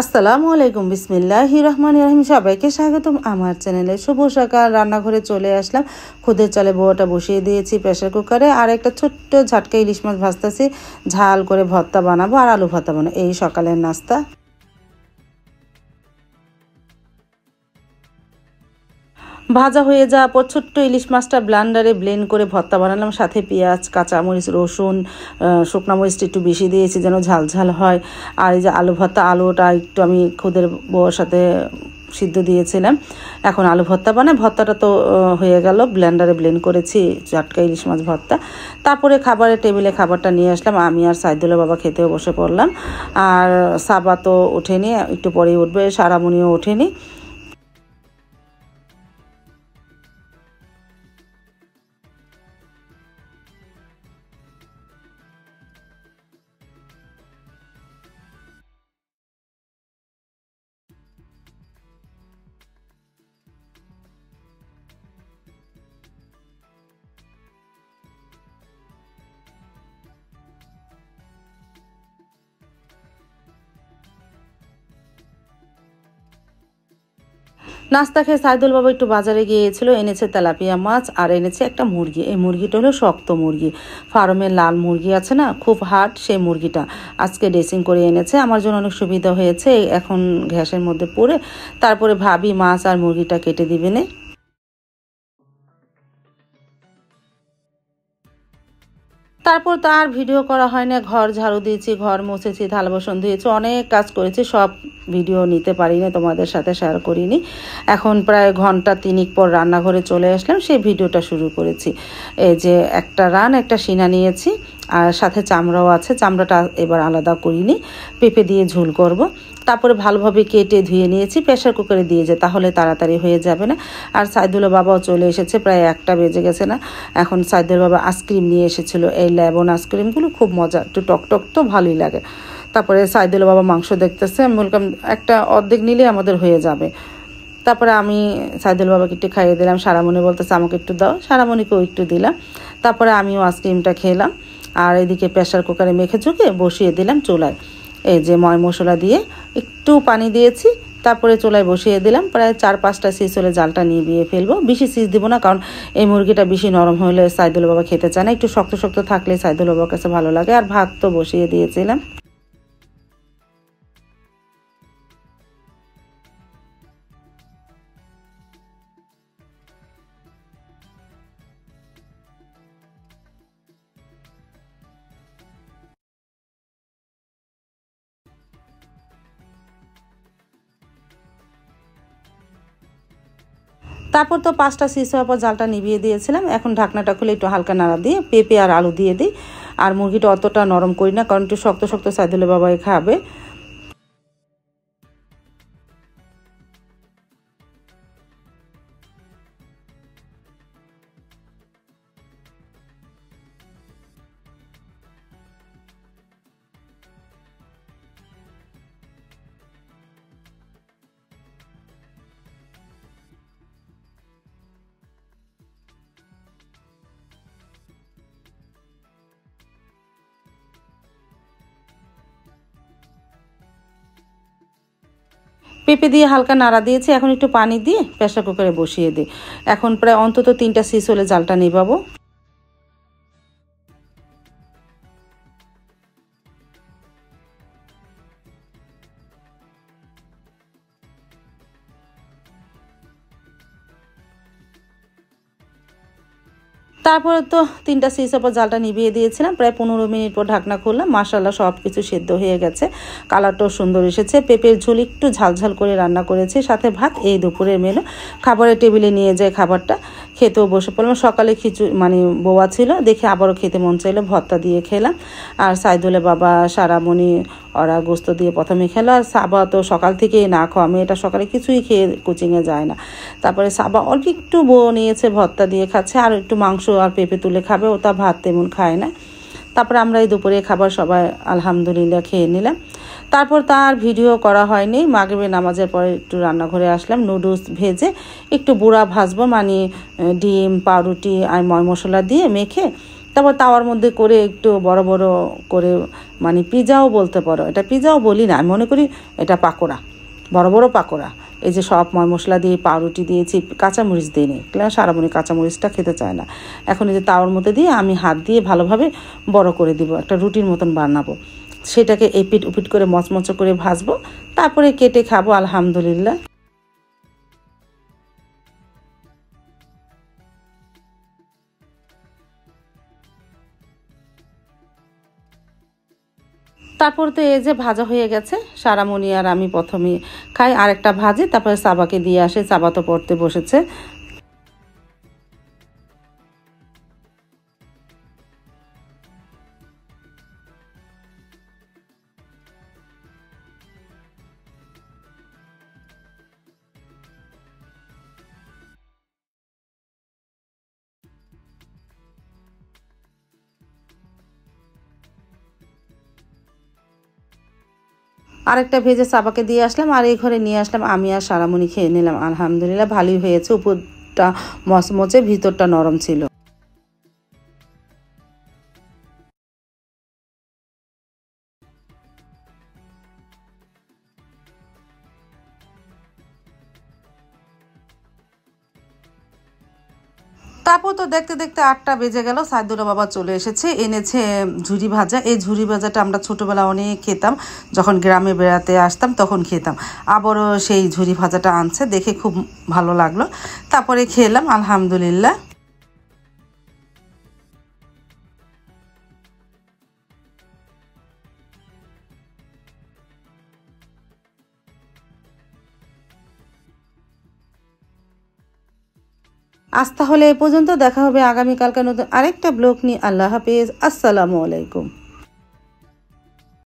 আসসালামু আলাইকুম, বিসমিল্লাহির রহমানির রহিম। সবাইকে স্বাগতম আমার চ্যানেলে। শুভ সকাল। রান্নাঘরে চলে আসলাম। খুদের চালে বড়াটা বসিয়ে দিয়েছি প্রেসার কুকারে, আর একটা ছোট্ট ঝাটকা ইলিশ মাছ ভাজতেছি। ঝাল করে ভর্তা বানাবো আর আলু ভর্তা বানাবো, এই সকালের নাস্তা। ভাজা হয়ে যাওয়ার পর ছোট্ট ইলিশ মাছটা ব্লেন্ডারে ব্লেন্ড করে ভর্তা বানালাম। সাথে পেঁয়াজ, কাঁচামরিচ, রসুন, শুকনো মরিচটা একটু বেশি দিয়েছি যেন ঝাল ঝাল হয়। আর এই যে আলু ভর্তা, আলুটা একটু আমি খুদের বউয়ের সাথে সিদ্ধ দিয়েছিলাম। এখন আলু ভর্তা বানাই। ভর্তাটা তো হয়ে গেল, ব্লেন্ডারে ব্লেন্ড করেছি ঝাটকা ইলিশ মাছ ভর্তা। তারপরে খাবারের টেবিলে খাবারটা নিয়ে আসলাম। আমি আর সাইদুল্লাহ বাবা খেতেও বসে পড়লাম। আর সাবা তো ওঠেনি, একটু পরেই উঠবে। সারামণিও ওঠেনি। নাস্তা খেয়ে সাইদুল বাবা একটু বাজারে গিয়েছিল, এনেছে তেলাপিয়া মাছ আর এনেছে একটা মুরগি। এই মুরগিটা হলো শক্ত মুরগি, ফার্মের লাল মুরগি আছে না, খুব হার্ড, সেই মুরগিটা আজকে ড্রেসিং করে এনেছে। আমার জন্য অনেক সুবিধা হয়েছে। এখন গ্যাসের মধ্যে পড়ে তারপরে ভাবি মাছ আর মুরগিটা কেটে দিবে না। তারপর তো আর ভিডিও করা হয় না। ঘর ঝাড়ু দিয়েছি, ঘর মুছেছি, থাল বাসন ধুয়েছি, অনেক কাজ করেছি। সব ভিডিও নিতে পারি না, তোমাদের সাথে শেয়ার করিনি। এখন প্রায় ঘন্টা তিনিক পর রান্নাঘরে চলে আসলাম, সেই ভিডিওটা শুরু করেছি। এই যে একটা সিনা নিয়েছি, আর সাথে চামড়াও আছে। চামড়াটা এবার আলাদা করিনি, পেঁপে দিয়ে ঝোল করব। তারপরে ভালোভাবে কেটে ধুয়ে নিয়েছি, প্রেসার কুকারে দিয়ে যে তাহলে তাড়াতাড়ি হয়ে যাবে না। আর সাইদুল্লাহ বাবাও চলে এসেছে, প্রায় 1টা বেজে গেছে না। এখন সাইদুল্লাহ বাবা আইসক্রিম নিয়ে এসেছিলো, এই লেবন আইসক্রিমগুলো খুব মজা, একটু টক তো ভালোই লাগে। তারপরে সাইদুল্লাহ বাবা মাংস দেখতেছে। আমি বললাম একটা অর্ধেক নিলে আমাদের হয়ে যাবে। তারপরে আমি সাইদুল বাবাকে একটু খাইয়ে দিলাম। সারামণি বলতেছে আমাকে একটু দাও, সারামণিকেও একটু দিলাম। তারপরে আমিও আইসক্রিমটা খেলাম। আর এদিকে প্রেসার কুকারে মেখে চুকে বসিয়ে দিলাম চুলায়। এই যে ময় মশলা দিয়ে একটু পানি দিয়েছি, তারপরে চুলায় বসিয়ে দিলাম। প্রায় 4-5টা সিজ হলে জালটা নিভিয়ে ফেলবো। বেশি সিজ দিব না, কারণ এই মুরগিটা বেশি নরম হলে সাইদুল বাবা খেতে চায় না। একটু শক্ত শক্ত থাকলে সাইদুল বাবার কাছে ভালো লাগে। আর ভাত তো বসিয়ে দিয়েছিলাম। তারপর তো 5টা সিজ হওয়ার পর জালটা নিভিয়ে দিয়েছিলাম। এখন ঢাকনাটা খুলে একটু হালকা নাড়া দিয়ে পেঁপে আর আলু দিয়ে দিই। আর মুরগিটা অতটা নরম করি না, কারণ একটু শক্ত শক্ত সাইদুল্লাহ বাবাই খাবে। পেঁপে দিয়ে হালকা নাড়া দিয়েছি। এখন একটু পানি দিয়ে প্রেসার কুকারে বসিয়ে দিই। এখন প্রায় অন্তত 3টা সিজ হলে জালটা নিভাবো। তারপরে তো 3টা সিজের পর জালটা নিভিয়ে দিয়েছিলাম। প্রায় 15 মিনিট পর ঢাকনা খুললাম। মাশাআল্লাহ সব কিছু সেদ্ধ হয়ে গেছে, কালারটাও সুন্দর এসেছে। পেঁপের ঝোল একটু ঝালঝাল করে রান্না করেছি, সাথে ভাত। এই দুপুরের মেনু। খাবারের টেবিলে নিয়ে যায় খাবারটা, খেতেও বসে পড়লাম। সকালে বোয়া ছিল দেখে আবারও খেতে মন চাইলো, ভর্তা দিয়ে খেলাম। আর সাইদুলের বাবা, সারামণি ওরা গোস্ত দিয়ে প্রথমে খেলো। আর সাবা তো সকাল থেকেই না খাওয়া, মেয়েটা সকালে কিছুই খেয়ে কোচিংয়ে যায় না। তারপরে সাবা অল্প একটু নিয়েছে, ভর্তা দিয়ে খাচ্ছে। আর একটু মাংস আর পেঁপে তুলে খাবে, ও তা ভাত তেমন খায় না। তারপরে আমরা এই দুপুরে খাবার সবাই আলহামদুলিল্লাহ খেয়ে নিলাম। তারপর তার ভিডিও করা হয়নি। মাগরিবের নামাজের পরে একটু রান্নাঘরে আসলাম। নুডলস ভেজে একটু বুড়া ভাজবো, ডিম, পাউরুটি আর ময় মশলা দিয়ে মেখে তারপর তাওয়ার মধ্যে করে একটু বড় বড় করে, মানে পিজাও বলতে পারো, এটা পিজাও বলি না, আমি মনে করি এটা পাকোড়া, বড় বড় পাকোড়া। এই যে সব ময় মশলা দিয়ে পাউরুটি দিয়েছি, কাঁচামরিচ দিয়ে নিই, সারামণি কাঁচামরিচটা খেতে চায় না। এখন এই যে তাওয়ার মধ্যে দিয়ে আমি হাত দিয়ে ভালোভাবে বড় করে দিব, একটা রুটির মতন বানাবো। সেটাকে এপিট উপিট করে মচমচো করে ভাজবো, তারপরে কেটে খাবো আলহামদুলিল্লাহ। তারপর তো এই যে ভাজা হয়ে গেছে, সারামণি আর আমি প্রথমে খাই, আরেকটা ভাজি, তারপরে সাবাকে দিয়ে আসে, সাবা তো পড়তে বসেছে। আরেকটা ভেজে সাবাকে দিয়ে আসলাম, আর এই ঘরে নিয়ে আসলাম, আমি আর সারামণি খেয়ে নিলাম। আলহামদুলিল্লাহ ভালোই হয়েছে, উপরটা মচমচে, ভিতরটা নরম ছিল। তারপর তো দেখতে দেখতে 8টা বেজে গেল, সাইদুরা বাবা চলে এসেছে, এনেছে ঝুরি ভাজা। এই ঝুরি ভাজাটা আমরা ছোটোবেলা অনেক খেতাম, যখন গ্রামে বেড়াতে আসতাম তখন খেতাম। আবারও সেই ঝুরি ভাজাটা আনছে, দেখে খুব ভালো লাগলো। তারপরে খেলাম আলহামদুলিল্লাহ। আজ তাহলে এ পর্যন্ত, দেখা হবে আগামীকালকে নতুন আরেকটা ব্লগ নিয়ে। আল্লাহ হাফেজ, আসসালামু আলাইকুম।